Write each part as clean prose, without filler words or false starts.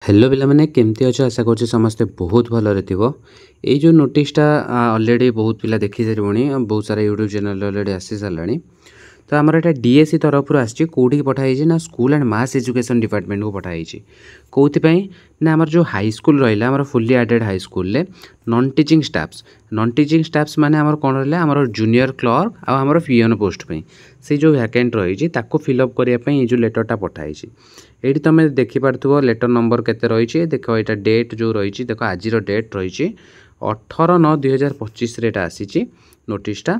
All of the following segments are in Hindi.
हेलो पिलामाने केमती अच्छे आशा कर समस्ते बहुत भलरे थो। ये नोटिसटा अलरेडी बहुत पिला देखी सारे बहुत सारा यूट्यूब चैनल अलरेडी आसी सारे। तो आमर एटा डीएससी तरफ आसी कौटी पठाई ना school and mass education department को पठाई कौन ना आमर जो हाई स्कूल रहा आमर fully aided high school non teaching staffs माने आमर कौन रहा आमर जूनियर क्लर्क आमर पियन पोस्ट पे से जो वैकेंट रही फिलअप करने जो लेटरटा पठाई ये तुम देखिपो लेटर नंबर केते रही देख यहाँ डेट जो रही देख आज डेट रही 18/9/2025 आसी नोटिसटा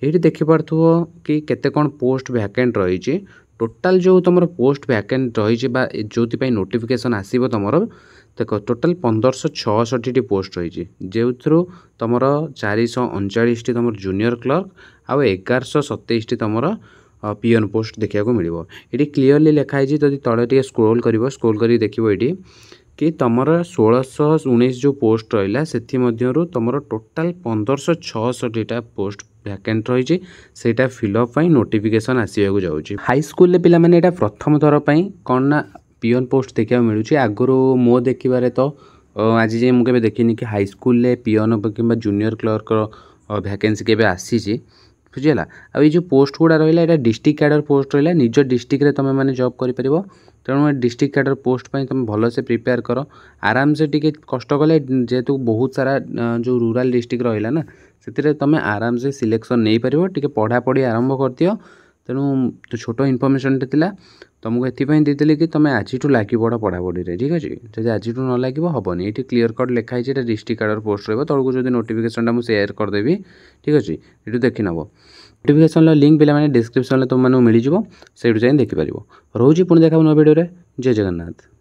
ये देखिपो कि केते कौन पोस्ट वैकेंट रही टोटाल जो तुम पोस्ट वैकेंट रही जो नोटिफिकेशन आसो तुम देख टोटाल 1566 पोस्ट रही जो तुम 439 तुम जूनियर क्लर्क आउ 1127 तुम पियन पोस्ट देखा मिलो। ये क्लीयरली लिखाई जब तले स्क्रोल कर देखो ये कि तुम 1619 जो पोस्ट रहा से तुम टोटाल 1566 पोस्ट वैकेंट रही से फिलअप नोटिफिकेशन आसवाक जाऊँगी। हाई स्कूल पे पाने प्रथम थर पर कौन ना पियन पोस्ट देखा मिलूँ आगु मो देखिबारे तो आज जाए मुझे देखनी कि हाई स्कूल पियन कि जूनियर क्लर्क वैकेंसी के आसी बुझीगला। आ ये जो पोस्ट गुड़ा रहा है डिस्ट्रिक्ट कैडर पोस्ट रहा निज डिस्ट्रिक्ट तुम मैंने जॉब कर तेणु डिस्ट्रिक्ट कैडर पोस्ट पर तुम भल से प्रिपेयर कर आराम से टी कष्ट कले जेहेतु बहुत सारा जो रूरल डिस्ट्रिक्ट रहा ना से तुम आराम से सिलेक्शन नहीं पार टी पढ़ापढ़ी आरंभ कर दियो। तेणु तो छोट इनफर्मेशन टे तुमको ये देदेली कि तुम आज लगे पड़ पढ़ापढ़ी ठीक अच्छे जब आज न लगे हेनी ये क्लीयर कट लिखाई डिस्ट्रिक्ट कैडर पोस्ट रहा तौक जो नोटिफिकेशन मुझे शेयर करदेवी ठीक अच्छे ये देखी नब नोटिफिकेशन लिंक पे डिस्क्रिप्शन तुम मिल जाए से देखिपार रोज पुणी देखा नुआ वीडियो जय जगन्नाथ।